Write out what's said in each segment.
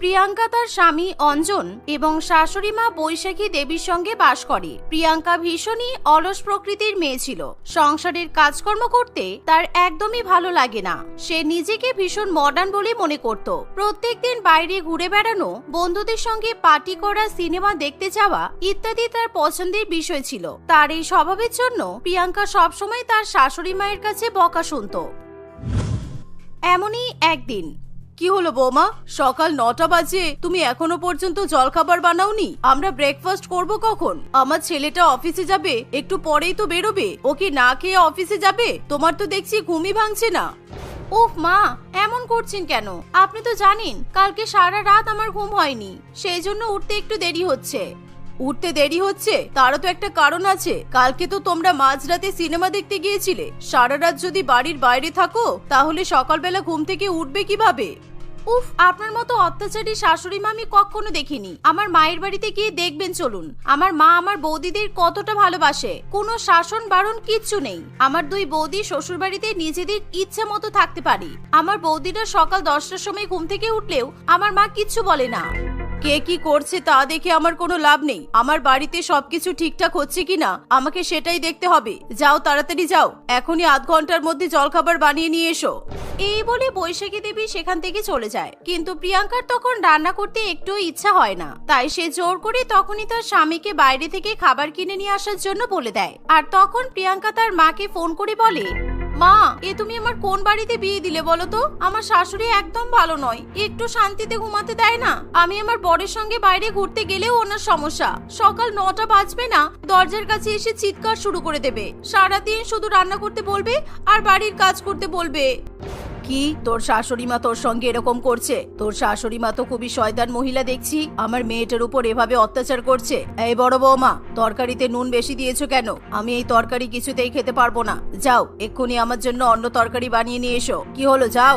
প্রিয়াঙ্কা তার স্বামী অঞ্জন এবং শাশুড়ি মা বৈশাখী দেবীর সঙ্গে বাস করে। প্রিয়াঙ্কা ভীষণই অলস প্রকৃতির মেয়ে ছিল। সংসারের কাজকর্ম করতে তার একদমই ভালো লাগে না। সে নিজেকে ভীষণ মডার্ন বলে মনে করত। প্রত্যেকদিন বাইরে ঘুরে বেড়ানো, বন্ধুদের সঙ্গে পার্টি করা, সিনেমা দেখতে যাওয়া ইত্যাদি তার পছন্দের বিষয় ছিল। তার এই স্বভাবের জন্য প্রিয়াঙ্কা সবসময় তার শাশুড়ি মায়ের কাছে বকা শুনত। এমনই একদিন, কি হলো বৌমা, সকাল 9টা বাজে, তুমি এখনো পর্যন্ত জলখাবার বানাওনি? আমরা ব্রেকফাস্ট করব কখন? আমার ছেলেটা অফিসে যাবে, একটু পরেই তো বেরোবে। ও কি না খেয়ে অফিসে যাবে? তোমার তো দেখছি ঘুমই ভাঙছে না। উফ মা, এমন করছেন কেন? আপনি তো জানেন কালকে সারা রাত আমার ঘুম হয়নি, সেই জন্য উঠতে একটু দেরি হচ্ছে। উঠতে দেরি হচ্ছে তারও তো একটা কারণ আছে। কালকে তো তোমরা মাঝরাতে সিনেমা দেখতে গিয়েছিলে। সারা রাত যদি বাড়ির বাইরে থাকো তাহলে সকালবেলা ঘুম থেকে উঠবে কিভাবে? উফ, আপনার মতো অত্যাচারী শাশুড়ি মা আমি কখনো দেখিনি। আমার মায়ের বাড়িতে গিয়ে দেখবেন চলুন। আমার মা আমার বৌদিদের কতটা ভালোবাসে, কোনো শাসন বারণ কিচ্ছু নেই। আমার দুই বৌদি শ্বশুর বাড়িতে নিজেদের ইচ্ছা মতো থাকতে পারি। আমার বৌদিরা সকাল 10টার সময় ঘুম থেকে উঠলেও আমার মা কিচ্ছু বলে না। কে কি করছে তা দেখে আমার কোনো লাভ নেই। আমার বাড়িতে সবকিছু ঠিকঠাক হচ্ছে কিনা আমাকে সেটাই দেখতে হবে। যাও, তাড়াতাড়ি যাও, এখনই আধ ঘন্টার মধ্যে জলখাবার বানিয়ে নিয়ে এসো। এই বলে বৈশাখী দেবী সেখান থেকে চলে যায়। কিন্তু প্রিয়াঙ্কার তখন রান্না করতে একটুও ইচ্ছা হয় না। তাই সে জোর করে তখনই তার স্বামীকে বাইরে থেকে খাবার কিনে নিয়ে আসার জন্য বলে দেয়। আর তখন প্রিয়াঙ্কা তার মাকে ফোন করে বলে, মা, এ তুমি আমার কোন বাড়িতে বিয়ে দিলে বলো তো? আমার শাশুড়ি একদম ভালো নয়, একটু শান্তিতে ঘুমাতে দেয় না। আমি আমার বরের সঙ্গে বাইরে ঘুরতে গেলেও ওনার সমস্যা। সকাল 9টা বাজবে না, দরজার কাছে এসে চিৎকার শুরু করে দেবে। সারাদিন শুধু রান্না করতে বলবে আর বাড়ির কাজ করতে বলবে। কি, তোর শাশুড়ি মা তোর সঙ্গে এরকম করছে? তোর শাশুড়ি মা তো খুবই শয়তান মহিলা দেখছি। আমার মেয়েটার উপর এভাবে অত্যাচার করছে। এই বড় বৌমা, তরকারিতে নুন বেশি দিয়েছো কেন? আমি এই তরকারি কিছুতেই খেতে পারবো না। যাও, এক্ষুনি আমার জন্য অন্য তরকারি বানিয়ে নিয়ে এসো। কি হলো, যাও।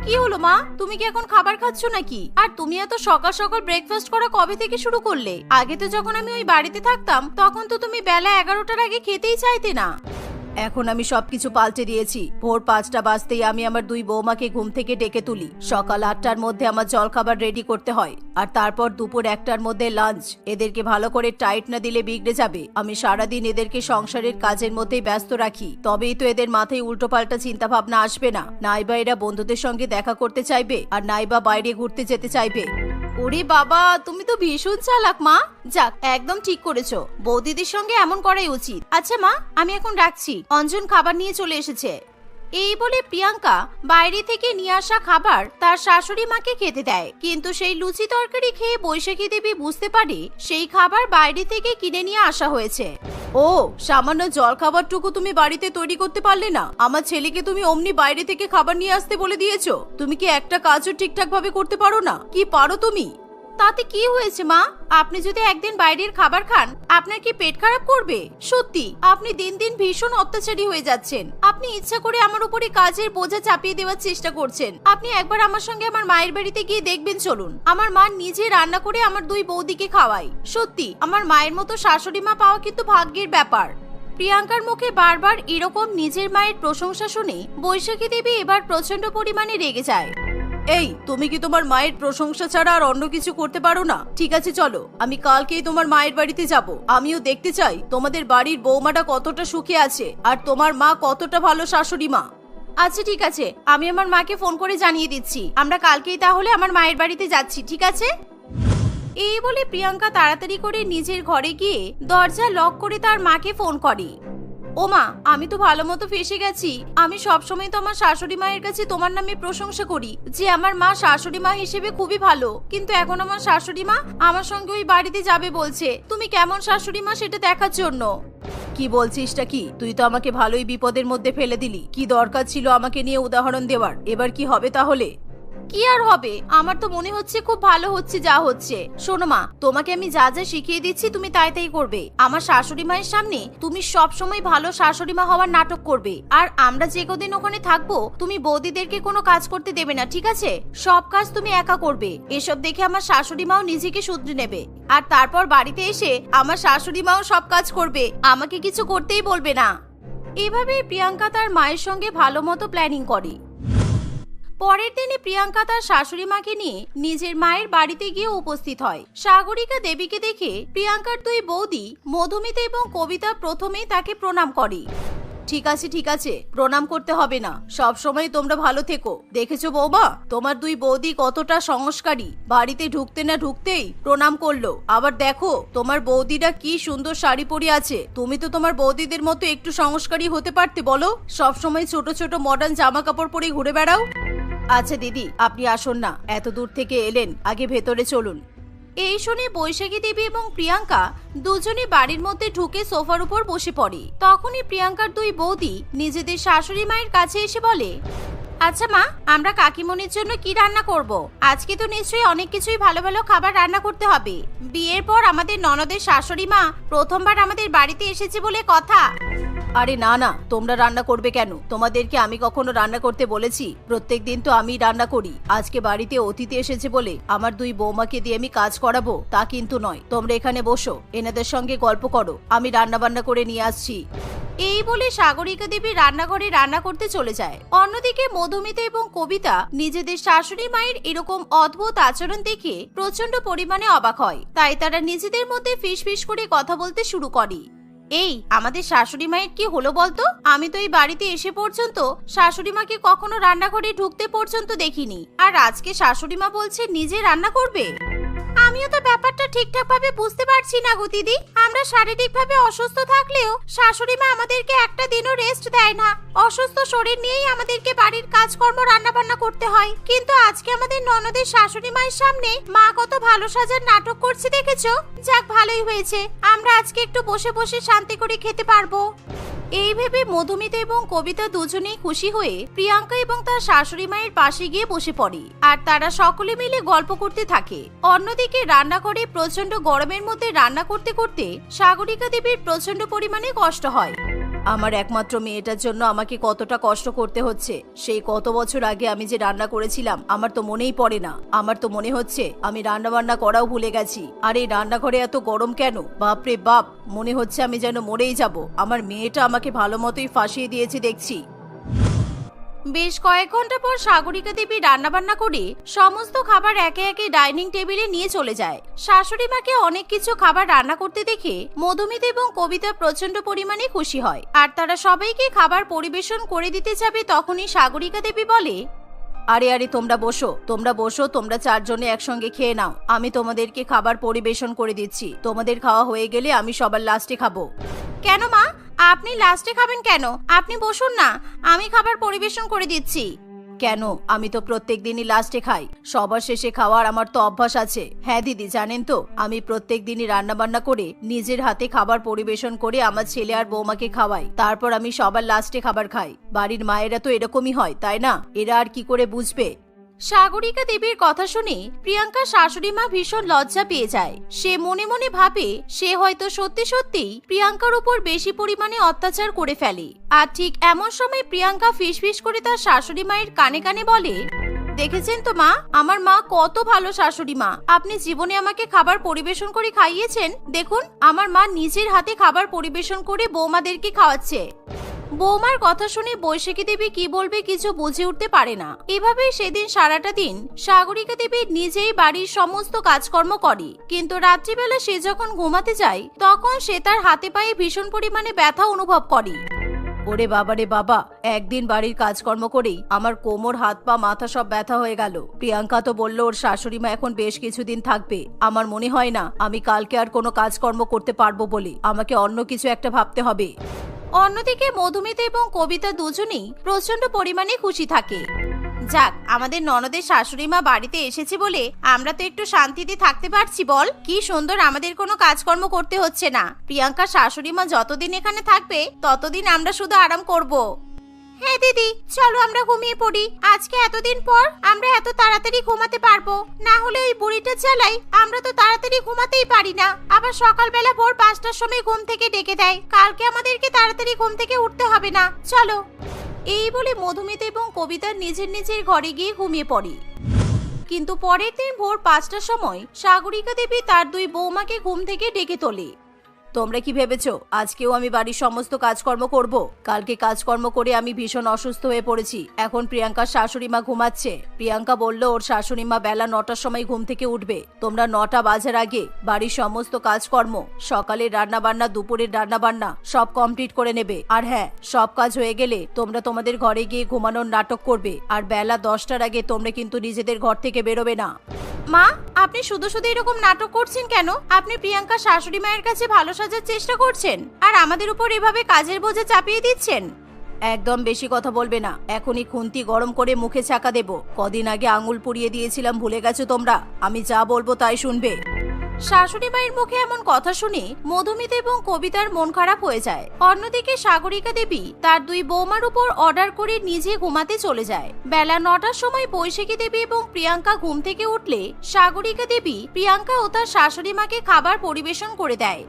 কি হলো মা, তুমি কি এখন খাবার খাচ্ছ নাকি? আর তুমি এত সকাল সকাল ব্রেকফাস্ট করা কবে থেকে শুরু করলে? আগে তো যখন আমি ওই বাড়িতে থাকতাম তখন তো তুমি বেলা 11টার আগে খেতেই চাইতে না। এখন আমি সবকিছু পাল্টে দিয়েছি। ভোর 5টা বাজতেই আমি আমার দুই বৌমাকে ঘুম থেকে ডেকে তুলি। সকাল 8টার মধ্যে আমার জলখাবার রেডি করতে হয়। আর তারপর দুপুর 1টার মধ্যে লাঞ্চ। এদেরকে ভালো করে টাইট না দিলে বিগড়ে যাবে। আমি সারাদিন এদেরকে সংসারের কাজের মধ্যেই ব্যস্ত রাখি। তবেই তো এদের মাথায় উল্টোপাল্টা চিন্তা ভাবনা আসবে না। নাইবা এরা বন্ধুদের সঙ্গে দেখা করতে চাইবে, আর নাইবা বাইরে ঘুরতে যেতে চাইবে। ওরে বাবা, তুমি তো ভীষণ চালাক মা। যাক, একদম ঠিক করেছো। বৌদিদের সঙ্গে এমন করাই উচিত। আচ্ছা মা, আমি এখন রাখছি। অঞ্জন খাবার নিয়ে চলে এসেছে। এই বলে প্রিয়াঙ্কা বাইরে থেকে নিয়ে আসা খাবার তার শাশুড়ি মাকে খেতে দেয়। কিন্তু সেই লুচি তরকারি খেয়ে বৈশাখী দেবী বুঝতে পারে সেই খাবার বাইরে থেকে কিনে নিয়ে আসা হয়েছে। ও, সামান্য জল খাবারটুকু তুমি বাড়িতে তৈরি করতে পারলে না? আমার ছেলেকে তুমি অমনি বাইরে থেকে খাবার নিয়ে আসতে বলে দিয়েছো? তুমি কি একটা কাজও ঠিকঠাক ভাবে করতে পারো না? কি পারো তুমি? তাতে কি হয়েছে মা? আপনি যদি একদিন বাইরের খাবার খান আপনার কি পেট খারাপ করবে? সত্যি আপনি দিন দিন ভীষণ অত্যাচারী হয়ে যাচ্ছেন। আপনি ইচ্ছা করে আমার উপরে কাজের বোঝা চাপিয়ে দেওয়ার চেষ্টা করছেন। আপনি একবার আমার সঙ্গে আমার মায়ের বাড়িতে গিয়ে দেখবেন চলুন। আমার মা নিজে রান্না করে আমার দুই বৌদিকে খাওয়ায়। সত্যি আমার মায়ের মতো শাশুড়ি মা পাওয়া কিন্তু ভাগ্যের ব্যাপার। প্রিয়াঙ্কার মুখে বারবার এরকম নিজের মায়ের প্রশংসা শুনে বৈশাখী দেবী এবার প্রচন্ড পরিমাণে রেগে যায়। এই, তুমি কি তোমার মায়ের প্রশংসা ছাড়া আর অন্য কিছু করতে পারো না? ঠিক আছে, চলো, আমি কালকেই তোমার মায়ের বাড়িতে যাব। আমিও দেখতে চাই তোমাদের বাড়ির বৌমাটা কতটা সুখে আছে আর তোমার মা কতটা ভালো শাশুড়ি মা। আচ্ছা ঠিক আছে, আমি আমার মাকে ফোন করে জানিয়ে দিচ্ছি। আমরা কালকেই তাহলে আমার মায়ের বাড়িতে যাচ্ছি, ঠিক আছে? এই বলে প্রিয়াঙ্কা তাড়াতাড়ি করে নিজের ঘরে গিয়ে দরজা লক করে তার মাকে ফোন করে। ও মা, আমি তো ভালো মতো ফেসে গেছি। আমি সবসময় তো আমার শাশুড়ি মায়ের কাছে তোমার নামে প্রশংসা করি যে আমার মা শাশুড়ি মা হিসেবে খুবই ভালো। কিন্তু এখন আমার শাশুড়ি মা আমার সঙ্গে ওই বাড়িতে যাবে বলছে। তুমি কেমন শাশুড়ি মা সেটা দেখার জন্য। কি বলছিসটা কি? তুই তো আমাকে ভালোই বিপদের মধ্যে ফেলে দিলি। কি দরকার ছিল আমাকে নিয়ে উদাহরণ দেওয়ার? এবার কি হবে তাহলে? কি আর হবে, আমার তো মনে হচ্ছে খুব ভালো হচ্ছে যা হচ্ছে। শোনো মা, তোমাকে আমি যা যা শিখিয়ে দিচ্ছি তুমি তাই তাই করবে। আমার শাশুড়ি মায়ের সামনে তুমি সব সময় ভালো শাশুড়ি মা হওয়ার নাটক করবে। আর আমরা যে কদিন ওখানে থাকবো তুমি বৌদিদেরকে কোনো কাজ করতে দেবে না, ঠিক আছে? সব কাজ তুমি একা করবে। এসব দেখে আমার শাশুড়ি মাও নিজেকে শুধরে নেবে। আর তারপর বাড়িতে এসে আমার শাশুড়ি মাও সব কাজ করবে, আমাকে কিছু করতেই বলবে না। এভাবে প্রিয়াঙ্কা তার মায়ের সঙ্গে ভালো মতো প্ল্যানিং করে। পরের দিনে প্রিয়াঙ্কা তার শাশুড়ি মাকে নিয়ে নিজের মায়ের বাড়িতে গিয়ে উপস্থিত হয়। সাগরিকা দেবীকে দেখে প্রিয়াঙ্কার দুই বৌদি মধুমিতা এবং কবিতা প্রথমেই তাকে প্রণাম করে। ঠিক আছে, প্রণাম করতে হবে না, সব সময় তোমরা ভালো থেকো। দেখেছো বৌমা, তোমার দুই বৌদি কতটা সংস্কারী, বাড়িতে ঢুকতে না ঢুকতেই প্রণাম করলো। আবার দেখো তোমার বৌদিরা কি সুন্দর শাড়ি পরে আছে। তুমি তো তোমার বৌদিদের মতো একটু সংস্কারী হতে পারতে বলো, সব সময় ছোট ছোট মডার্ন জামা কাপড় পরে ঘুরে বেড়াও। আচ্ছা দিদি, আপনি আসুন না, এত দূর থেকে এলেন, আগে ভেতরে চলুন। এই শুনে বৈশাখী দেবী এবং প্রিয়াঙ্কা দুজনে বাড়ির মধ্যে ঢুকে সোফার উপর বসে পড়ে। তখনই প্রিয়াঙ্কার দুই বৌদি নিজেদের শাশুড়ি মায়ের কাছে এসে বলে, আচ্ছা মা, আমরা কাকিমণির জন্য কি রান্না করব? আজকে তো নিশ্চয়ই অনেক কিছুই ভালো ভালো খাবার রান্না করতে হবে। বিয়ের পর আমাদের ননদের শাশুড়ি মা প্রথমবার আমাদের বাড়িতে এসেছে বলে কথা। আরে না না, তোমরা রান্না করবে কেন? তোমাদেরকে আমি কখনো রান্না করতে বলেছি? প্রত্যেকদিন তো আমি রান্না করি। আজকে বাড়িতে অতিথি এসেছে বলে আমার দুই বৌমাকে দিয়ে আমি কাজ করাবো তা কিন্তু নয়। তোমরা এখানে বসো, এনাদের সঙ্গে গল্প করো, আমি রান্না বান্না করে নিয়ে আসছি। এই বলে সাগরিকা দেবী রান্নাঘরে রান্না করতে চলে যায়। অন্যদিকে মধুমিতা এবং কবিতা নিজেদের শাশুড়ি মায়ের এরকম অদ্ভুত আচরণ দেখে প্রচন্ড পরিমাণে অবাক হয়। তাই তারা নিজেদের মধ্যে ফিসফিস করে কথা বলতে শুরু করে। এই আমাদের শাশুড়ি মায়ের কি হলো বলতো? আমি তো এই বাড়িতে এসে পর্যন্ত শাশুড়ি মাকে কখনো রান্নাঘরে ঢুকতে পর্যন্ত দেখিনি, আর আজকে শাশুড়ি মা বলছে নিজে রান্না করবে। আমিও তো ব্যাপারটা ঠিকঠাক ভাবে বুঝতে পারছি না গো দিদি। আমরা শারীরিক ভাবে অসুস্থ থাকলেও শাশুড়ি মা আমাদেরকে একটা দিনও রেস্ট দেয় না। অসুস্থ শরীর নিয়েই আমাদেরকে বাড়ির কাজকর্ম রান্না বান্না করতে হয়। কিন্তু আজকে আমাদের ননদের শাশুড়ি মায়ের সামনে মা কত ভালো সাজার নাটক করছে দেখেছো? যাক, ভালোই হয়েছে, আমরা আজকে একটু বসে বসে শান্তি করে খেতে পারবো। এই ভেবে মধুমিতা এবং কবিতা দুজনেই খুশি হয়ে প্রিয়াঙ্কা এবং তার শাশুড়ি মায়ের পাশে গিয়ে বসে পড়ে, আর তারা সকলে মিলে গল্প করতে থাকে। অন্যদিকে রান্নাঘরে প্রচন্ড গরমের মধ্যে রান্না করতে করতে সাগরিকা দেবীর প্রচন্ড পরিমাণে কষ্ট হয়। আমার একমাত্র মেয়েটার জন্য আমাকে কতটা কষ্ট করতে হচ্ছে। সেই কত বছর আগে আমি যে রান্না করেছিলাম আমার তো মনেই পড়ে না। আমার তো মনে হচ্ছে আমি রান্না বান্না করাও ভুলে গেছি। আর এই রান্নাঘরে এত গরম কেন? বাপরে বাপ, মনে হচ্ছে আমি যেন মরেই যাব। আমার মেয়েটা আমাকে ভালো মতোই ফাঁসিয়ে দিয়েছে দেখছি। বেশ কয়েক ঘন্টা পর সাগরিকা দেবী রান্নাবান্না করে সমস্ত খাবার একে একে ডাইনিং টেবিলে নিয়ে চলে যায়। শাশুড়ি মাকে অনেক কিছু খাবার রান্না করতে দেখে মধুমিতা এবং কবিতা প্রচন্ড পরিমাণে খুশি হয়, আর তারা সবাইকে খাবার পরিবেশন করে দিতে যাবে। তখনই সাগরিকা দেবী বলে, আরে তোমরা বসো, তোমরা চারজনে একসঙ্গে খেয়ে নাও। আমি তোমাদেরকে খাবার পরিবেশন করে দিচ্ছি। তোমাদের খাওয়া হয়ে গেলে আমি সবার লাস্টে খাবো। কেন মা, আপনি লাস্টে খাবেন কেন? আপনি বসুন না, আমি খাবার পরিবেশন করে দিচ্ছি। কেন? আমি তো প্রত্যেক দিনই লাস্টে খাই, সবার শেষে খাওয়ার আমার তো অভ্যাস আছে। হ্যাঁ দিদি, জানেন তো আমি প্রত্যেক দিনই রান্না বান্না করে নিজের হাতে খাবার পরিবেশন করে আমার ছেলে আর বৌমাকে খাওয়াই, তারপর আমি সবার লাস্টে খাবার খাই। বাড়ির মায়েরা তো এরকমই হয়, তাই না? এরা আর কি করে বুঝবে? সাগরিকা দেবীর কথা শুনে প্রিয়াঙ্কা শাশুড়ি মা ভীষণ লজ্জা পেয়ে যায়। সে মনে মনে ভাবে সে হয়তো সত্যি সত্যিই প্রিয়াঙ্কার উপর বেশি পরিমাণে অত্যাচার করে ফেলে। আর ঠিক এমন সময় প্রিয়াঙ্কা ফিসফিস করে তার শাশুড়ি মায়ের কানে কানে বলে, দেখেছেন তো মা, আমার মা কত ভালো শাশুড়ি মা। আপনি জীবনে আমাকে খাবার পরিবেশন করে খাইয়েছেন। দেখুন, আমার মা নিজের হাতে খাবার পরিবেশন করে বৌমাদেরকে খাওয়াচ্ছে। বৌমার কথা শুনে বৈশাখী দেবী কি বলবে কিছু বুঝে উঠতে পারে না। এভাবেই সেদিন সারাটা দিন সাগরিকা দেবী নিজেই বাড়ির সমস্ত কাজকর্ম করে। কিন্তু রাত্রিবেলা সে যখন ঘুমাতে যায় তখন সে তার হাতে পায়ে ভীষণ পরিমাণে ব্যথা অনুভব করে। ওরে বাবা রে বাবা, একদিন বাড়ির কাজকর্ম করেই আমার কোমর, হাত পা, মাথা সব ব্যথা হয়ে গেল। প্রিয়াঙ্কা তো বললো ওর শাশুড়ি মা এখন বেশ কিছুদিন থাকবে। আমার মনে হয় না আমি কালকে আর কোনো কাজকর্ম করতে পারবো বলে। আমাকে অন্য কিছু একটা ভাবতে হবে। অন্যদিকে মধুমিতা এবং কবিতা দুজনেই প্রচন্ড পরিমাণে খুশি থাকে। যাক, আমাদের ননদের শাশুড়ি মা বাড়িতে এসেছে বলে আমরা তো একটু শান্তিতে থাকতে পারছি। বল, কি সুন্দর, আমাদের কোনো কাজকর্ম করতে হচ্ছে না। প্রিয়াঙ্কার শাশুড়ি মা যতদিন এখানে থাকবে ততদিন আমরা শুধু আরাম করব। হ্যাঁ দিদি, চলো আমরা ঘুমিয়ে পড়ি। আজকে এতদিন পর আমরা এত তাড়াতাড়ি ঘুমাতে পারবো, না হলে ওই বুড়িটা চালাই আমরা তো তাড়াতাড়ি ঘুমাতেই পারি না। আবার সকালবেলা ভোর 5টার সময় ঘুম থেকে ডেকে দেয়। কালকে আমাদেরকে তাড়াতাড়ি ঘুম থেকে উঠতে হবে না, চলো। এই বলে মধুমিতা এবং কবিতা নিজের নিজের ঘরে গিয়ে ঘুমিয়ে পড়ে। কিন্তু পরের দিন ভোর 5টার সময় সাগরিকা দেবী তার দুই বৌমাকে ঘুম থেকে ডেকে তোলে। তোমরা কি ভেবেছো আজকেও আমি বাড়ির সমস্ত কাজকর্ম করব? কালকে কাজকর্ম করে আমি ভীষণ অসুস্থ হয়ে পড়েছি। এখন প্রিয়াঙ্কার শাশুড়ি মা ঘুমাচ্ছে। প্রিয়াঙ্কা বলল ওর শাশুড়ি মা বেলা 9টার সময় ঘুম থেকে উঠবে। তোমরা 9টা বাজার আগে বাড়ির সমস্ত কাজকর্ম, সকালের রান্না বান্না, দুপুরের রান্না বান্না সব কমপ্লিট করে নেবে। আর হ্যাঁ, সব কাজ হয়ে গেলে তোমরা তোমাদের ঘরে গিয়ে ঘুমানোর নাটক করবে। আর বেলা 10টার আগে তোমরা কিন্তু নিজেদের ঘর থেকে বেরোবে না। মা, আপনি শুধু শুধু এরকম নাটক করছেন কেন? আপনি প্রিয়াঙ্কা শাশুড়ি মায়ের কাছে ভালো সাজার চেষ্টা করছেন আর আমাদের উপর এভাবে কাজের বোঝা চাপিয়ে দিচ্ছেন। একদম বেশি কথা বলবে না। এখনই খুন্তি গরম করে মুখে চাকা দেব। কদিন আগে আঙুল পুড়িয়ে দিয়েছিলাম, ভুলে গেছো তোমরা? আমি যা বলবো তাই শুনবে। শাশুড়ি মায়ের মুখে এমন কথা শুনে মধুমিতা এবং কবিতার মন খারাপ হয়ে যায়। অন্যদিকে সাগরিকা দেবী তার দুই বৌমার উপর অর্ডার করে নিজে ঘুমাতে চলে যায়। বেলা 9টার সময় বৈশাখী দেবী এবং প্রিয়াঙ্কা ঘুম থেকে উঠলে সাগরিকা দেবী প্রিয়াঙ্কা ও তার শাশুড়ি মাকে খাবার পরিবেশন করে দেয়।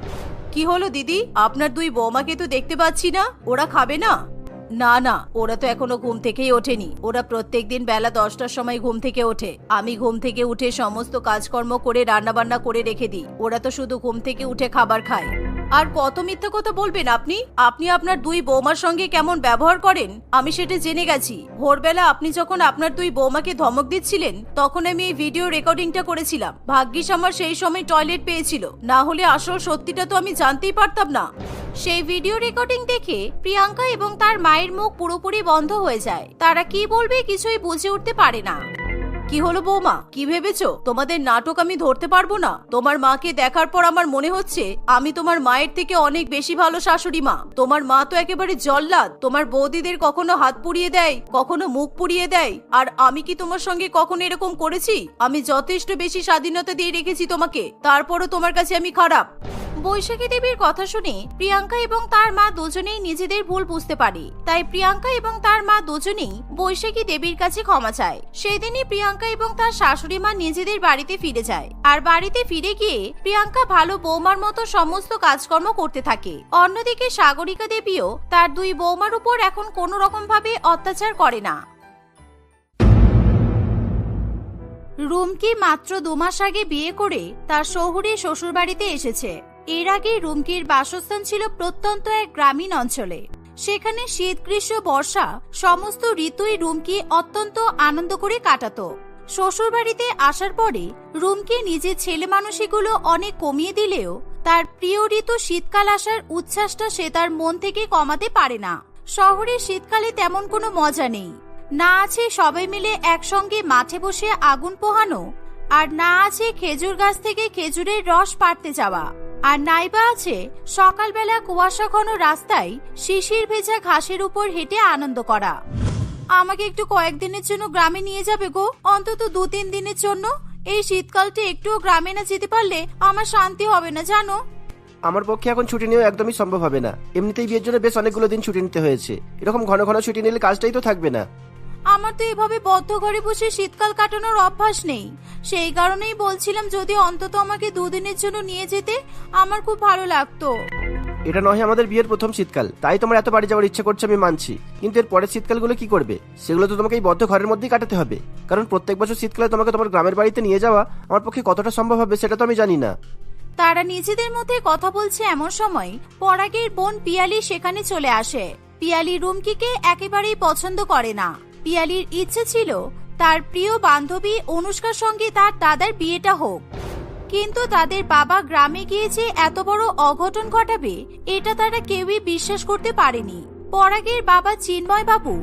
কি হলো দিদি, আপনার দুই বৌমাকে তো দেখতে পাচ্ছি না। ওরা খাবে না? না না, ওরা তো এখনো ঘুম থেকেই ওঠেনি। ওরা প্রত্যেকদিন বেলা 10টার সময় ঘুম থেকে ওঠে। আমি ঘুম থেকে উঠে সমস্ত কাজকর্ম করে রান্না বান্না করে রেখে দিই। ওরা তো শুধু ঘুম থেকে উঠে খাবার খায়। আর কত মিথ্যা কথা বলবেন আপনি? আপনি আপনার দুই বৌমার সঙ্গে কেমন ব্যবহার করেন আমি সেটা জেনে গেছি। ভোরবেলা আপনি যখন আপনার দুই বৌমাকে ধমক দিচ্ছিলেন তখন আমি এই ভিডিও রেকর্ডিংটা করেছিলাম। ভাগ্যিস আমার সেই সময় টয়লেট পেয়েছিল, না হলে আসল সত্যিটা তো আমি জানতেই পারতাম না। সেই ভিডিও রেকর্ডিং দেখে প্রিয়াঙ্কা এবং তার মায়ের মুখ পুরোপুরি বন্ধ হয়ে যায়। তারা কি বলবে কিছুই বুঝে উঠতে পারে না। কি হলো বৌমা, কি ভেবেছো তোমাদের নাটক আমি ধরতে পারবো না? তোমার মাকে দেখার পর আমার মনে হচ্ছে আমি তোমার মায়ের থেকে অনেক বেশি ভালো শাশুড়ি মা। তোমার মা তো একেবারে জল্লাদ। তোমার বৌদিদের কখনো হাত পুড়িয়ে দেয়, কখনো মুখ পুড়িয়ে দেয়। আর আমি কি তোমার সঙ্গে কখনো এরকম করেছি? আমি যথেষ্ট বেশি স্বাধীনতা দিয়ে রেখেছি তোমাকে, তারপরও তোমার কাছে আমি খারাপ। বৈশাখী দেবীর কথা শুনে প্রিয়াঙ্কা এবং তার মা দুজনেই নিজেদের ভুল বুঝতে পারে। তাই প্রিয়াঙ্কা এবং তার মা দুজনেই বৈশাখী দেবীর কাছে ক্ষমা চায়। সেদিনই প্রিয়াঙ্কা এবং তার শাশুড়ি মা নিজেদের বাড়িতে ফিরে যায়। আর বাড়িতে ফিরে গিয়ে প্রিয়াঙ্কা ভালো বৌমার মতো সমস্ত কাজকর্ম করতে থাকে। অন্যদিকে সাগরিকা দেবীও তার দুই বৌমার উপর এখন কোনো রকম ভাবে অত্যাচার করে না। রুমকি মাত্র 2 মাস আগে বিয়ে করে তার শহুরে শ্বশুর বাড়িতে এসেছে। এর আগে রুমকির বাসস্থান ছিল প্রত্যন্ত এক গ্রামীণ অঞ্চলে। সেখানে শীত, গ্রীষ্ম, বর্ষা সমস্ত ঋতুই রুমকি অত্যন্ত আনন্দ করে কাটাতো। শ্বশুর বাড়িতে আসার পরে রুমকি নিজের ছেলে মানুষগুলো অনেক কমিয়ে দিলেও তার প্রিয় ঋতু শীতকাল আসার উচ্ছ্বাসটা সে তার মন থেকে কমাতে পারে না। শহরে শীতকালে তেমন কোনো মজা নেই। না আছে সবাই মিলে একসঙ্গে মাঠে বসে আগুন পোহানো, আর না আছে খেজুর গাছ থেকে খেজুরের রস পাড়তে যাওয়া, আর নাইবা আছে সকালবেলা কুয়াশা ঘন রাস্তায় শিশির ভেজা ঘাসের উপর হেঁটে আনন্দ করা। আমাকে একটু কয়েকদিনের জন্য গ্রামে নিয়ে যাবে গো, অন্তত 2-3 দিনের জন্য। এই শীতকালটা একটু গ্রামে না যেতে পারলে আমার শান্তি হবে না, জানো। আমার পক্ষে এখন ছুটি নেওয়া একদমই সম্ভব হবে না। এমনিতেই বিয়ের জন্য বেশ অনেকগুলো দিন ছুটি নিতে হয়েছে। এরকম ঘন ঘন ছুটি নিলে কাজটাই তো থাকবে না। আমার তো এভাবে বদ্ধ ঘরে বসে শীতকাল কাটানোর অভ্যাস নেই। সেই কারণেই বলছিলাম যদি অন্তত আমাকে 2 দিনের জন্য নিয়ে যেতে আমার খুব ভালো লাগতো। এটা নয় আমাদের বিয়ের প্রথম শীতকাল, তাই তোমার এত বাড়ি যাওয়ার ইচ্ছে করছে আমি মানছি। কিন্তু এর পরের শীতকালগুলো কি করবে? সেগুলো তো তোমাকে এই বদ্ধ ঘরের মধ্যেই কাটাতে হবে। কারণ প্রত্যেক বছর শীতকালে তোমাকে তোমার গ্রামের বাড়িতে নিয়ে যাওয়া আমার পক্ষে কতটা সম্ভব হবে সেটা তো আমি জানি না। তারা নিজেদের মধ্যে কথা বলছে এমন সময় পরাগের বোন পিয়ালি সেখানে চলে আসে। পিয়ালি রুমকিকে একেবারেই পছন্দ করে না। পিয়ালির ইচ্ছে ছিল তার প্রিয় বান্ধবী অনুষ্কার সঙ্গে তার দাদার বিয়েটা হোক, কিন্তু তাদের বাবা গ্রামে গিয়ে যে এত বড় অঘটন ঘটাবে এটা তারা কেউই বিশ্বাস করতে পারেনি। পরাগের বাবা চিন্ময় বাবু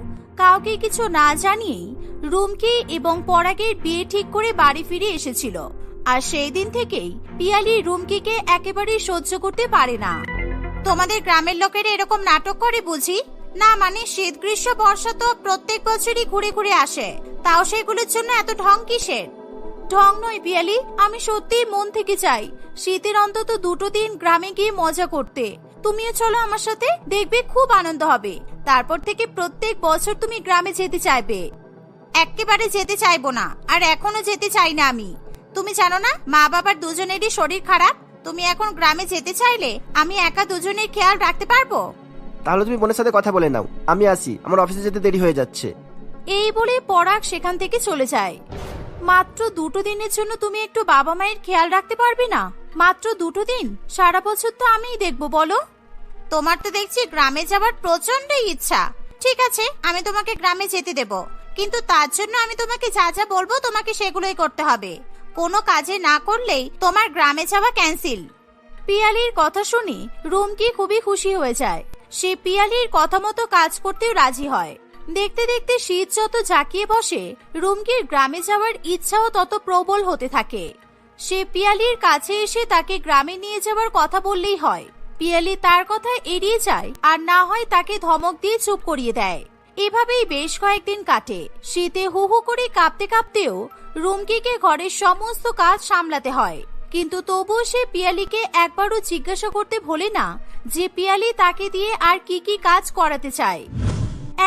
কাউকে কিছু না জানিয়েই রুমকি এবং পরাগের বিয়ে ঠিক করে বাড়ি ফিরে এসেছিল। আর সেই দিন থেকেই পিয়ালি রুমকিকে একেবারেই সহ্য করতে পারে না। তোমাদের গ্রামের লোকেরা এরকম নাটক করে বুঝি? না মানে শীত, গ্রীষ্ম, বর্ষা তো প্রত্যেক বছরই ঘুরে ঘুরে আসে, তাও সেগুলোর জন্য এত ঢং কিসের? ঢং নয় পিয়ালি, আমি সত্যিই মন থেকে চাই শীতের অন্তত 2 দিন গ্রামে গিয়ে মজা করতে। তুমিও চলো আমার সাথে, দেখবে খুব আনন্দ হবে। তারপর থেকে প্রত্যেক বছর তুমি গ্রামে যেতে চাইবে। একেবারে যেতে চাইবো না, আর এখনো যেতে চাই না আমি। তুমি জানো না মা বাবার দুজনেরই শরীর খারাপ। তুমি এখন গ্রামে যেতে চাইলে আমি একা দুজনের খেয়াল রাখতে পারবো। তাহলে তুমি বোনের সাথে কথা বলে নাও, আমি আসি, আমার অফিসে যেতে দেরি হয়ে যাচ্ছে। এই বলে পরাগ সেখান থেকে চলে যায়। মাত্র 2 দিনের জন্য তুমি একটু বাবা মায়ের খেয়াল রাখতে পারবে না? মাত্র 2 দিন? সারা বছর তো আমিই দেখবো বলো। তোমার তো দেখছি গ্রামে যাওয়ার প্রচন্ড ইচ্ছা। ঠিক আছে, আমি তোমাকে গ্রামে যেতে দেব, কিন্তু তার জন্য আমি তোমাকে যা যা বলবো তোমাকে সেগুলোই করতে হবে। কোনো কাজে না করলেই তোমার গ্রামে যাওয়া ক্যান্সেল। পিয়ালির কথা শুনে রুমকি খুবই খুশি হয়ে যায়। সে পিয়ালির কথা মতো কাজ করতেও রাজি হয়। দেখতে দেখতে শীত যত জাঁকিয়ে বসে, রুমকির গ্রামে যাওয়ার ইচ্ছাও তত প্রবল হতে থাকে। সে পিয়ালির কাছে এসে তাকে গ্রামে নিয়ে যাওয়ার কথা বললেই হয়। পিয়ালি তার কথা এড়িয়ে যায়, আর না হয় তাকে ধমক দিয়ে চুপ করিয়ে দেয়। এভাবেই বেশ কয়েকদিন কাটে। শীতে হু হু করে কাঁপতে কাঁপতেও রুমকিকে ঘরের সমস্ত কাজ সামলাতে হয়। কিন্তু তবুও সে পিয়ালিকে একবারও জিজ্ঞাসা করতে ভোলে না যে পিয়ালি তাকে দিয়ে আর কি কি কাজ করাতে চায়।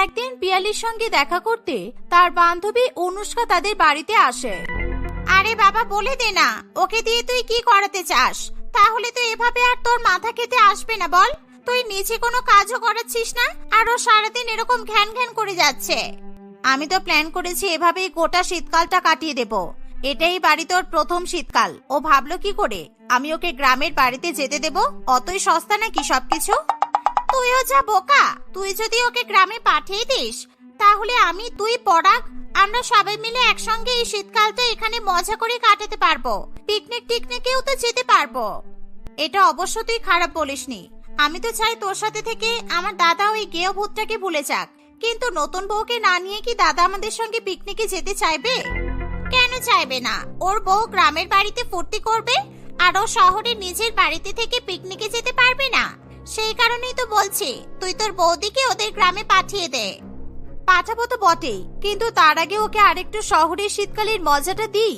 একদিন পিয়ালির সঙ্গে দেখা করতে তার বান্ধবী অনুষ্কা তাদের বাড়িতে আসে। আরে বাবা, বলে দে না, ওকে দিয়ে তুই কি করাতে চাস? তাহলে তো এভাবে আর তোর মাথা খেতে আসবে না। বল, তুই নিচে কোনো কাজও করাচ্ছিস না, আর ও সারাদিন এরকম ঘ্যান ঘ্যান করে যাচ্ছে। আমি তো প্ল্যান করেছি এভাবেই গোটা শীতকালটা কাটিয়ে দেব। এটাই বাড়ি তোর প্রথম শীতকাল। ও ভাবলো কি করে আমি ওকে গ্রামের বাড়িতে যেতে দেব? অতই সস্তা নাকি সবকিছু? তুইও যা বোকা। তুই যদি ওকে গ্রামে পাঠিয়ে দিস, তাহলে আমি, তুই, পরাগ, আমরা সবাই মিলে একসঙ্গে এই শীতকালটা এখানে মজা করে কাটাতে পারবো। পিকনিকেও তো যেতে পারবো। এটা অবশ্য তুই খারাপ বলিসনি। আমি তো চাই তোর সাথে থেকে আমার দাদা ওই গেয় ভূতটাকে ভুলে যাক। কিন্তু নতুন বউকে না নিয়ে কি দাদা আমাদের সঙ্গে পিকনিকে যেতে চাইবে? কেন চাইবে না? ওর বউ গ্রামের বাড়িতে ফুর্তি করবে, আর ও শহরে নিজের বাড়িতে থেকে পিকনিকে যেতে পারবে না। সেই কারণেই তো বলছি, তুই তোর বৌদিকে ওদের গ্রামে পাঠিয়ে দে। পাঠাবো তো বটেই, কিন্তু তার আগে ওকে আরেকটু শহরের শীতকালের মজাটা দিই।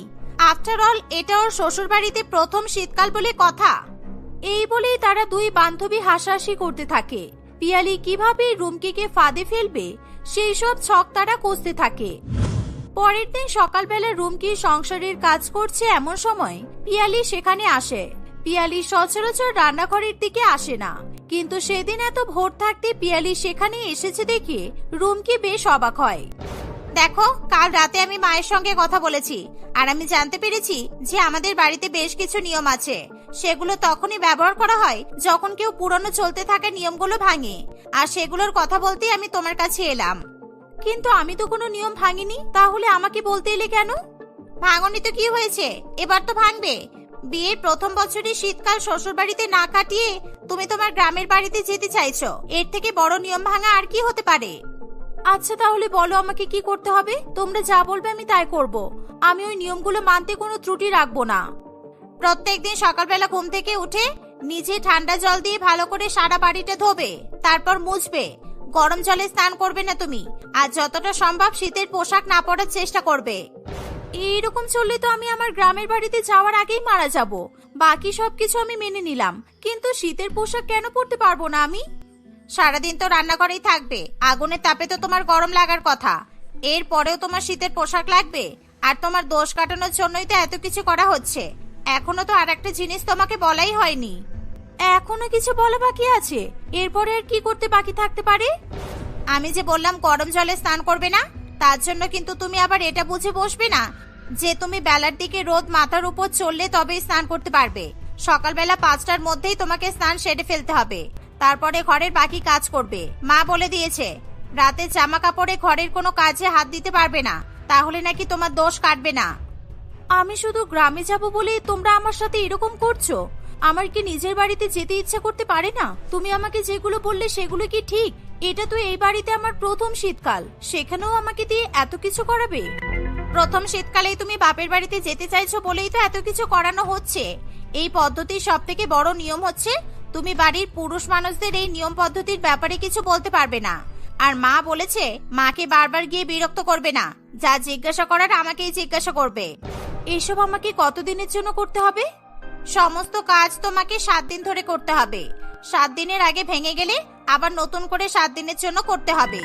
আফটার অল এটা ওর শ্বশুর বাড়িতে প্রথম শীতকাল বলে কথা। এই বলেই তারা দুই বান্ধবী হাসাহাসি করতে থাকে। পিয়ালি কিভাবে রুমকিকে ফাঁদে ফেলবে সেই সব ছক তারা কষতে থাকে। পরের দিন সকালবেলা রুমকি সংসারের কাজ করছে, এমন সময় পিয়ালি সেখানে আসে। পিয়ালি সচরাচর রান্নাঘরের দিকে আসে না, কিন্তু সেদিন এত ভোর থাকতে পিয়ালি সেখানে এসেছে দেখে রুমকি বেশ অবাক হয়। দেখো, কাল রাতে আমি মায়ের সঙ্গে কথা বলেছি, আর আমি জানতে পেরেছি যে আমাদের বাড়িতে বেশ কিছু নিয়ম আছে। সেগুলো তখনই ব্যবহার করা হয় যখন কেউ পুরনো চলতে থাকা নিয়মগুলো ভাঙে, আর সেগুলোর কথা বলতেই আমি তোমার কাছে এলাম। কিন্তু আমি তো কোনো নিয়ম ভাঙিনি, তাহলে আমাকে বলতে এলে কেন? ভাঙনি তো কি হয়েছে, এবার তো ভাঙবে। বিয়ের প্রথম বছরে শীতকাল শ্বশুর বাড়িতে না কাটিয়ে তুমি তোমার গ্রামের বাড়িতে যেতে চাইছো। এর থেকে বড় নিয়ম ভাঙা আর কি হতে পারে? আচ্ছা, তাহলে বলো আমাকে কি করতে হবে। তোমরা যা বলবে আমি তাই করব। আমি ওই নিয়মগুলো মানতে কোনো ত্রুটি রাখবো না। প্রত্যেকদিন সকালবেলা ঘুম থেকে উঠে নিজে ঠান্ডা জল দিয়ে ভালো করে সারা বাড়িটা ধোবে, তারপর মুছবে। গরম জলে স্নান করবে না তুমি, আর যতটা সম্ভব শীতের পোশাক না পরার চেষ্টা করবে। এইরকম চললে তো আমি আমার গ্রামের বাড়িতে যাওয়ার আগেই মারা যাব। বাকি সবকিছু আমি মেনে নিলাম, কিন্তু শীতের পোশাক কেন পরতে পারবো না আমি? সারাদিন তো রান্নাঘরেই থাকবে, আগুনের তাপে তো তোমার গরম লাগার কথা। এরপরেও তোমার শীতের পোশাক লাগবে, আর তোমার দোষ কাটানোর জন্যই তো এত কিছু করা হচ্ছে। এখনো তো আর একটা জিনিস তোমাকে বলাই হয়নি। এখনো কিছু বলা বাকি আছে? এরপরে আর কি করতে বাকি থাকতে পারে? আমি যে বললাম গরম জলে স্নান করবে না, তার জন্য কিন্তু তুমি আবার এটা বুঝে বসবে না যে তুমি বেলার দিকে রোদ মাথার উপর চললে তবেই স্নান করতে পারবে। সকালবেলা 5টার মধ্যেই তোমাকে স্নান সেরে ফেলতে হবে, তারপরে ঘরের বাকি কাজ করবে। মা বলে দিয়েছে রাতে জামা কাপড়ে ঘরের কোনো কাজে হাত দিতে পারবে না, তাহলে নাকি তোমার দোষ কাটবে না। আমি শুধু গ্রামে যাব বলেই তোমরা আমার সাথে এরকম করছো? আমার কি নিজের বাড়িতে যেতে ইচ্ছা করতে পারে না? তুমি আমাকে যেগুলো বললে সেগুলো কি ঠিক? এটা তো এই বাড়িতে আমার প্রথম শীতকাল, সেখানেও আমাকে দিয়ে এত কিছু করাবে? প্রথম শীতকালেই তুমি বাপের বাড়িতে যেতে চাইছো বলেই তো এত কিছু করানো হচ্ছে। এই পদ্ধতির সব থেকে বড় নিয়ম হচ্ছে তুমি বাড়ির পুরুষ মানুষদের এই নিয়ম পদ্ধতির ব্যাপারে কিছু বলতে পারবে না। আর মা বলেছে মাকে বারবার গিয়ে বিরক্ত করবে না, যা জিজ্ঞাসা করার আমাকেই জিজ্ঞাসা করবে। এসব আমাকে কতদিনের জন্য করতে হবে? সমস্ত কাজ তোমাকে 7 দিন ধরে করতে হবে। 7 দিনের আগে ভেঙে গেলে আবার নতুন করে 7 দিনের জন্য করতে হবে।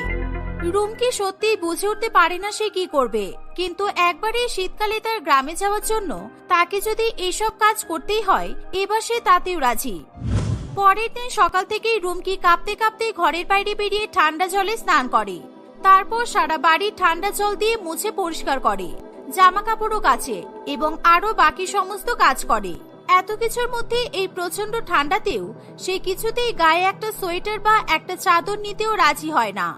রুমকি সত্যিই বুঝে উঠতে পারে না সে কি করবে, কিন্তু একবারে শীতকালে তার গ্রামে যাওয়ার জন্য তাকে যদি এসব কাজ করতেই হয়, এবার সে তাতেও রাজি। পরের দিন সকাল থেকেই রুমকি কাঁপতে কাঁপতে ঘরের বাইরে বেরিয়ে ঠান্ডা জলে স্নান করে। তারপর সারা বাড়ি ঠান্ডা জল দিয়ে মুছে পরিষ্কার করে, জামা কাপড়ও কাচে এবং আরো বাকি সমস্ত কাজ করে। এত কিছুর মধ্যে এই প্রচন্ড ঠান্ডাতেও সে কিছুতেই গায়ে একটা সোয়েটার বা একটা চাদর নিতেও রাজি হয় না।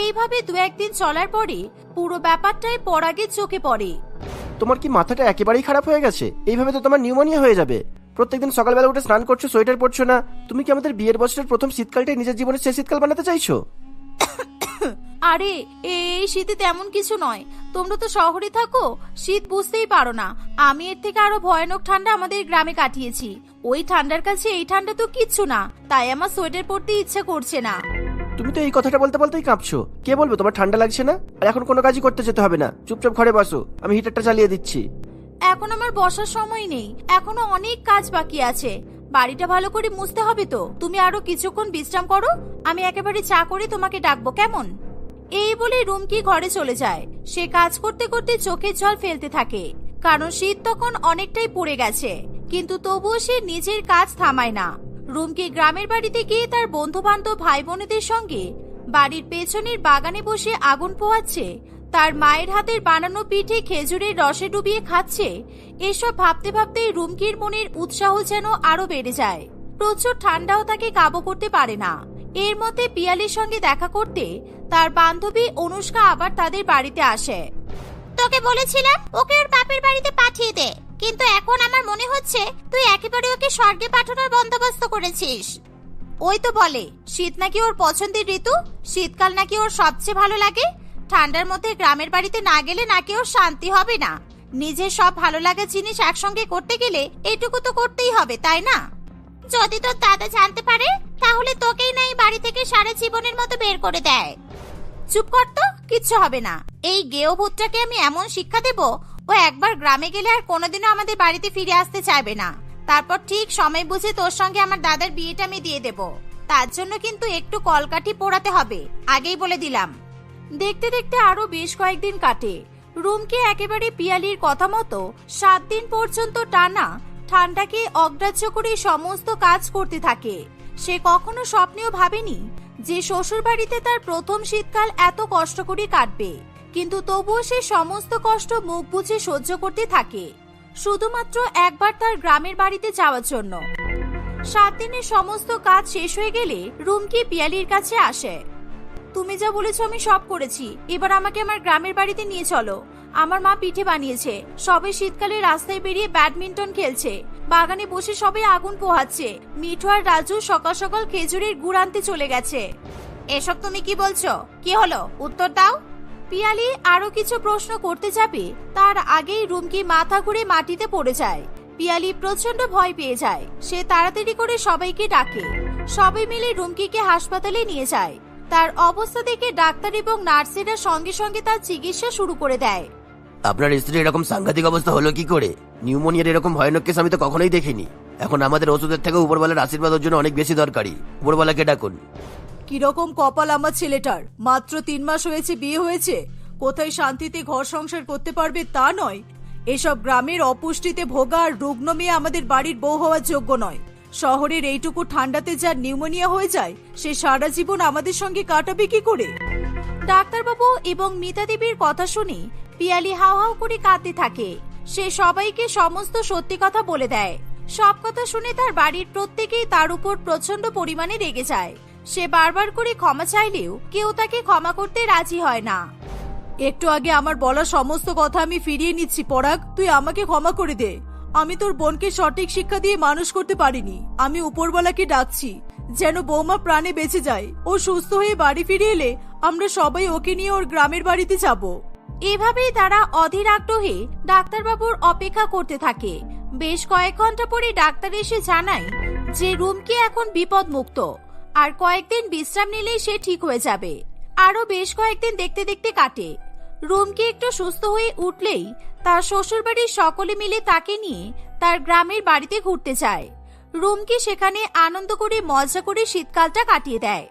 এইভাবে দু একদিন চলার পরে পুরো ব্যাপারটাই পরাগের চোখে পড়ে। তোমার কি মাথাটা একেবারেই খারাপ হয়ে গেছে? এইভাবে তো তোমার নিউমোনিয়া হয়ে যাবে। প্রত্যেকদিন সকালবেলা উঠে স্নান করছো, সোয়েটার পরছো না। তুমি কি আমাদের বিয়ের বছরের প্রথম শীতকালটাই নিজের জীবনের শেষ শীতকাল বানাতে চাইছো? আরে এই শীতে তেমন কিছু নয়, তোমরা তো শহরে থাকো, শীত বুঝতেই পারো না। আমি এর থেকে আরো ভয়ানক ঠান্ডা আমাদের গ্রামে কাটিয়েছি। ওই ঠান্ডার কাছে এই ঠান্ডা তো কিচ্ছু না, তাই আমার সোয়েটার পরতে ইচ্ছে করছে না। তুমি তো এই কথাটা বলতে বলতেই কাঁপছো। কে বলবো তোমার ঠান্ডা লাগছে না? আর এখন কোনো কাজই করতে যেতে হবে না, চুপচাপ ঘরে বসো, আমি হিটারটা চালিয়ে দিচ্ছি। এখন আমার বসার সময় নেই, এখনো অনেক কাজ বাকি আছে। বাড়িটা ভালো করে মুছতে হবে তো। তুমি আরো কিছুক্ষণ বিশ্রাম করো, আমি একেবারে চা করে তোমাকে ডাকবো, কেমন? এই বলে রুমকি ঘরে চলে যায়। সে কাজ করতে করতে চোখের জল ফেলতে থাকে, কারণ শীত তখন অনেকটাই পড়ে গেছে। কিন্তু তবুও সে নিজের কাজ থামায় না। রুমকি গ্রামের বাড়িতে গিয়ে তার বন্ধু বান্ধব ভাই বোনেদের সঙ্গে বাড়ির পেছনের বাগানে বসে আগুন পোহাচ্ছে, তার মায়ের হাতের বানানো পিঠে খেজুরের রসে ডুবিয়ে খাচ্ছে। এসব ভাবতে ভাবতে রুমকির মনের উৎসাহ যেন আরো বেড়ে যায়। প্রচুর ঠান্ডাও তাকে কাবু করতে পারে না। এর মধ্যে পিয়ালির সঙ্গে দেখা করতে তার বান্ধবী অনুষ্কা আবার তাদের বাড়িতে আসে। তোকে বলেছিলাম ওকে ওর বাপের বাড়িতে পাঠিয়ে দে, কিন্তু এখন আমার মনে হচ্ছে তুই একেবারে ওকে স্বর্গে পাঠানোর বন্দোবস্ত করেছিস। ওই তো বলে শীত নাকি ওর পছন্দের ঋতু, শীতকাল নাকি ওর সবচেয়ে ভালো লাগে। ঠান্ডার মধ্যে গ্রামের বাড়িতে না গেলে নাকি ওর শান্তি হবে না। নিজের সব ভালো লাগা জিনিস একসঙ্গে করতে গেলে এটুকু তো করতেই হবে, তাই না? যদি তোর দাদা জানতে পারে তাহলে তোকেই নাই বাড়ি থেকে সারা জীবনের মতো বের করে দেয়। চুপ কর তো, কিচ্ছু হবে না। এই গেও ভূতটাকে আমি এমন শিক্ষা দেব, ও একবার গ্রামে গেলে আর কোনোদিনও আমাদের বাড়িতে ফিরে আসতে চাইবে না। তারপর ঠিক সময় বুঝে তোর সঙ্গে আমার দাদার বিয়েটা আমি দিয়ে দেব। তার জন্য কিন্তু একটু কলকাঠি পোড়াতে হবে, আগেই বলে দিলাম। দেখতে দেখতে আরো বেশ কয়েকদিন কাটে। রুমকে একেবারে পিয়ালির কথা মতো 7 দিন পর্যন্ত টানা ঠান্ডাকে অগ্রাহ্য করে সমস্ত কাজ করতে থাকে। সে কখনো স্বপ্নেও ভাবেনি যে শ্বশুর বাড়িতে তার প্রথম শীতকাল এত কষ্ট করে কাটবে, কিন্তু তবুও সে সমস্ত কষ্ট মুখ বুজে সহ্য করতে থাকে, শুধুমাত্র একবার তার গ্রামের বাড়িতে যাওয়ার জন্য। 7 দিনের সমস্ত কাজ শেষ হয়ে গেলে রুমকি পিয়ালির কাছে আসে। তুমি যা বলেছো আমি সব করেছি, এবার আমাকে আমার গ্রামের বাড়িতে নিয়ে চলো। আমার মা পিঠে বানিয়েছে, সবাই শীতকালে রাস্তায় বেরিয়ে ব্যাডমিন্টন খেলছে, বাগানে বসে সবাই আগুন পোহাচ্ছে। মিঠু আর রাজু সকাল সকাল খেজুরের গুড় আনতে চলে গেছে। এসব তুমি কি বলছো? কি হলো, উত্তর দাও। পিয়ালি আরো কিছু প্রশ্ন করতে যাবে, তার আগেই রুমকি মাথা ঘুরে মাটিতে পড়ে যায়। পিয়ালি প্রচন্ড ভয় পেয়ে যায়। সে তাড়াতাড়ি করে সবাইকে ডাকে। সবাই মিলে রুমকিকে হাসপাতালে নিয়ে যায়। তার অবস্থা দেখে ডাক্তার এবং নার্সেরা সঙ্গে সঙ্গে তার চিকিৎসা শুরু করে দেয়। আপনার স্ত্রীর এরকম সাংঘাতিক অবস্থা হলো কি করে? নিউমোনিয়ার এরকম ভয়ানক কেস আমি তো কখনোই দেখিনি। এখন আমাদের ওষুধের থেকে উপরওয়ালার আশীর্বাদ ওর জন্য অনেক বেশি দরকারি। উপরওয়ালাকে ডাকুন। কিরকম কপাল আমার ছেলেটার, মাত্র 3 মাস হয়েছে বিয়ে হয়েছে, কোথায় শান্তিতে ঘর সংসার করতে পারবে তা নয়, এসব গ্রামের অপুষ্টিতে ভোগা আর রুগ্ন মেয়ে আমাদের বাড়ির বউ হওয়ার যোগ্য নয়। শহরের এইটুকু ঠান্ডাতে যার নিউমোনিয়া হয়ে যায়, সে সারা জীবন আমাদের সঙ্গে কাটাবে কি করে? ডাক্তারবাবু এবং মিতা দেবীর কথা শুনে পিয়ালি হাউ হাউ করে কাঁদতে থাকে। সে সবাইকে সমস্ত সত্যি কথা বলে দেয়। সব কথা শুনে তার বাড়ির প্রত্যেকেই তার উপর প্রচন্ড পরিমাণে রেগে যায়। সে বারবার করে ক্ষমা চাইলেও কেউ তাকে ক্ষমা করতে রাজি হয় না। একটু আগে আমার বলা সমস্ত কথা আমি ফিরিয়ে নিচ্ছি পরাগ, তুই আমাকে ক্ষমা করে দে। আমি তোর বোনকে সঠিক শিক্ষা দিয়ে মানুষ করতে পারিনি। আমি উপরওয়ালাকে ডাকছি যেন বৌমা প্রাণে বেঁচে যায়। ও সুস্থ হয়ে বাড়ি ফিরে এলে আমরা সবাই ওকে নিয়ে ওর গ্রামের বাড়িতে যাব। এভাবেই তারা অধীর আগ্রহে ডাক্তারবাবুর অপেক্ষা করতে থাকে। বেশ কয়েক ঘন্টা পরে ডাক্তার এসে জানায় যে রুমকি এখন বিপদ মুক্ত, আর কয়েকদিন বিশ্রাম নিলেই সে ঠিক হয়ে যাবে। আরো বেশ কয়েকদিন দেখতে দেখতে কাটে। রুমকি একটু সুস্থ হয়ে উঠলেই তার শ্বশুর বাড়ির সকলে মিলে তাকে নিয়ে তার গ্রামের বাড়িতে ঘুরতে যায়। রুমকি সেখানে আনন্দ করে মজা করে শীতকালটা কাটিয়ে দেয়।